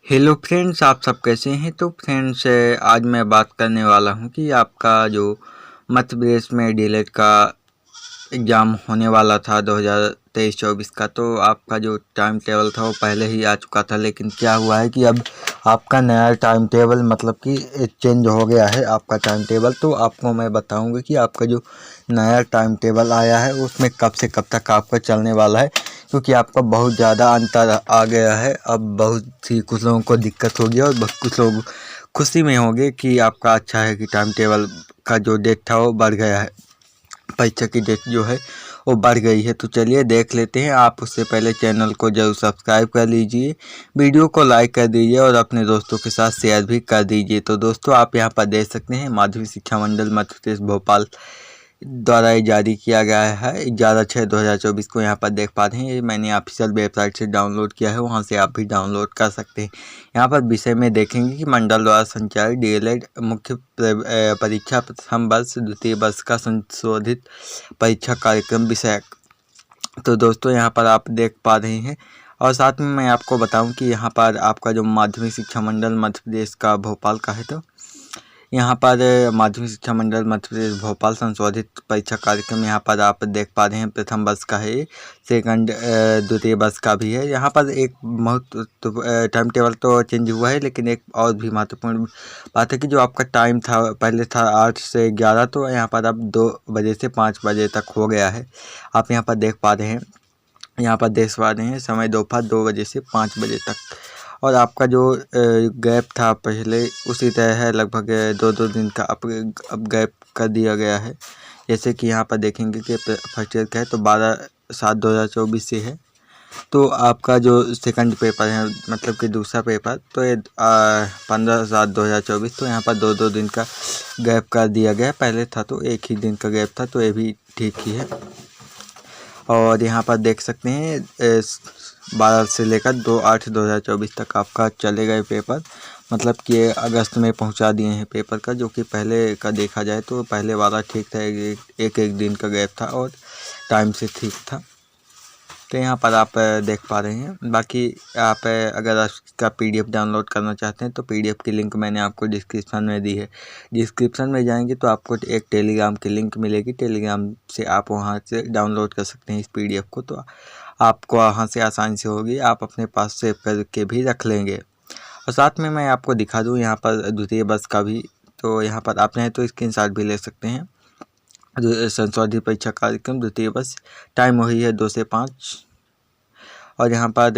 Hello friends, आप सब कैसे हैं। तो फ्रेंड्स, आज मैं बात करने वाला हूं कि आपका जो मध्य प्रदेश में डीएलएड का एग्ज़ाम होने वाला था 2023-24 का, तो आपका जो टाइम टेबल था वो पहले ही आ चुका था। लेकिन क्या हुआ है कि अब आपका नया टाइम टेबल मतलब कि चेंज हो गया है आपका टाइम टेबल। तो आपको मैं बताऊंगा कि आपका जो नया टाइम टेबल आया है उसमें कब से कब तक आपका चलने वाला है, क्योंकि आपका बहुत ज़्यादा अंतर आ गया है। अब बहुत ही कुछ लोगों को दिक्कत होगी और कुछ लोग खुशी में होंगे कि आपका अच्छा है कि टाइम टेबल का जो डेट था वो बढ़ गया है, परीक्षा की डेट जो है वो बढ़ गई है। तो चलिए देख लेते हैं। आप उससे पहले चैनल को जरूर सब्सक्राइब कर लीजिए, वीडियो को लाइक कर दीजिए और अपने दोस्तों के साथ शेयर भी कर दीजिए। तो दोस्तों, आप यहाँ पर देख सकते हैं माध्यमिक शिक्षा मंडल मध्य प्रदेश भोपाल द्वारा ये जारी किया गया है 11/6/2024 को। यहाँ पर देख पा रहे हैं, ये मैंने ऑफिशियल वेबसाइट से डाउनलोड किया है, वहाँ से आप भी डाउनलोड कर सकते हैं। यहाँ पर विषय में देखेंगे कि मंडल द्वारा संचालित डीएलएड मुख्य परीक्षा प्रथम वर्ष द्वितीय वर्ष का संशोधित परीक्षा कार्यक्रम विषयक। तो दोस्तों, यहाँ पर आप देख पा रहे हैं और साथ में मैं आपको बताऊं कि यहाँ पर आपका जो माध्यमिक शिक्षा मंडल मध्य प्रदेश का भोपाल का है, तो यहाँ पर माध्यमिक शिक्षा मंडल मध्य प्रदेश भोपाल संशोधित परीक्षा कार्यक्रम यहाँ पर आप देख पा रहे हैं प्रथम वर्ष का है, सेकंड द्वितीय वर्ष का भी है। यहाँ पर एक टाइम टेबल तो चेंज हुआ है, लेकिन एक और भी महत्वपूर्ण बात है कि जो आपका टाइम था पहले था 8 से 11, तो यहाँ पर अब 2 बजे से 5 बजे तक हो गया है। आप यहाँ पर देख पा रहे हैं, यहाँ पर देख पा रहे हैं समय दोपहर 2 बजे से 5 बजे तक। और आपका जो गैप था पहले उसी तरह है, लगभग 2-2 दिन का अब गैप कर दिया गया है। जैसे कि यहाँ पर देखेंगे कि फर्स्ट ईयर का है तो 12/7/2024 से है। तो आपका जो सेकंड पेपर है मतलब कि दूसरा पेपर, तो ये 15/7/2024, तो यहाँ पर 2-2 दिन का गैप कर दिया गया है। पहले था तो 1 ही दिन का गैप था, तो ये भी ठीक ही है। और यहाँ पर देख सकते हैं 12 से लेकर 2/8/2024 तक आपका चलेगा ये पेपर। मतलब कि अगस्त में पहुंचा दिए हैं पेपर का, जो कि पहले का देखा जाए तो पहले वाला ठीक था, एक एक दिन का गैप था और टाइम से ठीक था। तो यहाँ पर आप देख पा रहे हैं। बाकी आप अगर इसका पीडीएफ डाउनलोड करना चाहते हैं तो पीडीएफ की लिंक मैंने आपको डिस्क्रिप्शन में दी है। डिस्क्रिप्शन में जाएंगे तो आपको एक टेलीग्राम की लिंक मिलेगी, टेलीग्राम से आप वहाँ से डाउनलोड कर सकते हैं इस पीडीएफ को। तो आपको वहाँ से आसानी से होगी, आप अपने पास सेव करके भी रख लेंगे। और साथ में मैं आपको दिखा दूँ यहाँ पर द्वितीय वर्ष का भी, तो यहाँ पर आप चाहें तो स्क्रीनशॉट भी ले सकते हैं। संशोधित परीक्षा कार्यक्रम द्वितीय वर्ष, टाइम वही है 2 से 5। और यहाँ पर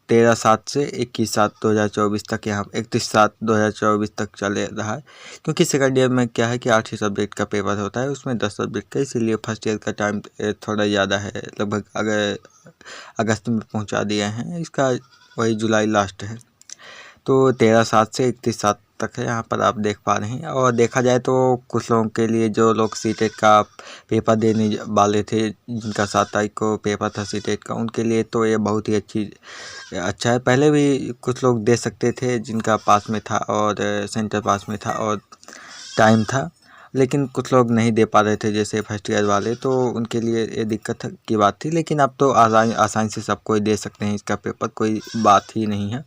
13/7 से 21/7/2024 तक, यहाँ 31/7/2024 तक चले रहा है। क्योंकि सेकंड ईयर में क्या है कि 8 ही सब्जेक्ट का पेपर होता है, उसमें 10 सब्जेक्ट का, इसीलिए फर्स्ट ईयर का टाइम थोड़ा ज़्यादा है। लगभग अगर अगस्त में पहुँचा दिए हैं, इसका वही जुलाई लास्ट है। तो 13/7 से 31/7 तक है, यहाँ पर आप देख पा रहे हैं। और देखा जाए तो कुछ लोगों के लिए, जो लोग सीटेट का पेपर देने वाले थे, जिनका 7 तारीख को पेपर था सीटेट का, उनके लिए तो ये बहुत ही अच्छा है। पहले भी कुछ लोग दे सकते थे जिनका पास में था और सेंटर पास में था और टाइम था, लेकिन कुछ लोग नहीं दे पा रहे थे जैसे फर्स्ट ईयर वाले, तो उनके लिए ये दिक्कत की बात थी। लेकिन अब तो आसानी से सब कोई दे सकते हैं इसका पेपर, कोई बात ही नहीं है।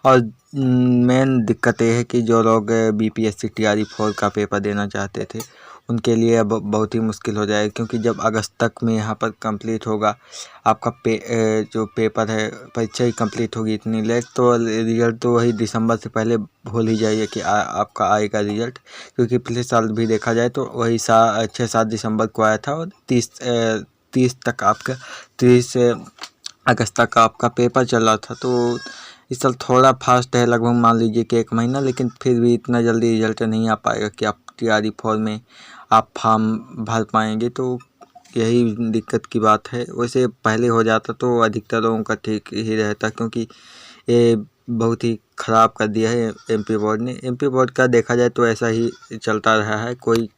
और मेन दिक्कत ये है कि जो लोग बीपीएससी टीआरई 4 का पेपर देना चाहते थे, उनके लिए अब बहुत ही मुश्किल हो जाएगा, क्योंकि जब अगस्त तक में यहाँ पर कंप्लीट होगा आपका जो पेपर है, परीक्षा ही कंप्लीट होगी इतनी लेट, तो रिजल्ट तो वही दिसंबर से पहले भूल ही जाइए कि आपका आएगा रिजल्ट। क्योंकि पिछले साल भी देखा जाए तो वही 6-7 दिसंबर को आया था और 30 तक आपका 30 अगस्त तक आपका पेपर चल रहा था। तो इस साल थोड़ा फास्ट है, लगभग मान लीजिए कि 1 महीना, लेकिन फिर भी इतना जल्दी रिजल्ट नहीं आ पाएगा कि आप टीआरई 4 में आप फॉर्म भर पाएंगे। तो यही दिक्कत की बात है। वैसे पहले हो जाता तो अधिकतर लोगों का ठीक ही रहता, क्योंकि ये बहुत ही ख़राब कर दिया है एमपी बोर्ड ने। एमपी बोर्ड का देखा जाए तो ऐसा ही चलता रहा है, कोई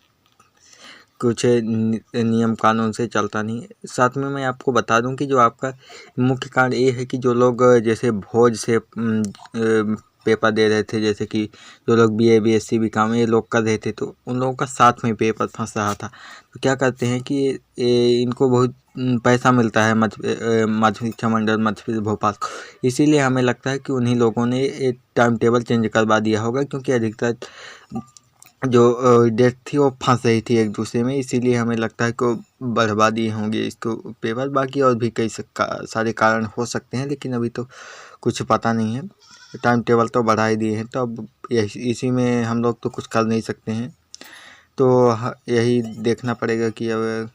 कुछ नियम कानून से चलता नहीं है। साथ में मैं आपको बता दूं कि जो आपका मुख्य कारण ये है कि जो लोग जैसे भोज से पेपर दे रहे थे, जैसे कि जो लोग BA BSc BCom ये लोग कर रहे थे, तो उन लोगों का साथ में पेपर फंस रहा था। तो क्या करते हैं कि इनको बहुत पैसा मिलता है मध्य शिक्षा मंडल मध्य प्रदेश भोपाल को, इसीलिए हमें लगता है कि उन्हीं लोगों ने एक टाइम टेबल चेंज करवा दिया होगा, क्योंकि अधिकतर जो डेट थी वो फंस रही थी एक दूसरे में, इसीलिए हमें लगता है कि बढ़वा दिए होंगे इसको पेपर। बाकी और भी कई सारे कारण हो सकते हैं, लेकिन अभी तो कुछ पता नहीं है। टाइम टेबल तो बढ़ा ही दिए हैं, तो अब इसी में हम लोग तो कुछ कर नहीं सकते हैं। तो यही देखना पड़ेगा कि अब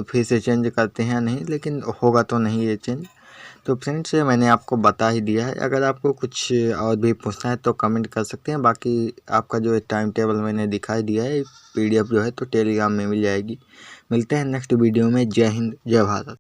फिर से चेंज करते हैं या नहीं, लेकिन होगा तो नहीं ये चेंज। तो फ्रेंड्स मैंने आपको बता ही दिया है। अगर आपको कुछ और भी पूछना है तो कमेंट कर सकते हैं। बाकी आपका जो टाइम टेबल मैंने दिखाई दिया है PDF जो है तो टेलीग्राम में मिल जाएगी। मिलते हैं नेक्स्ट वीडियो में। जय हिंद, जय भारत।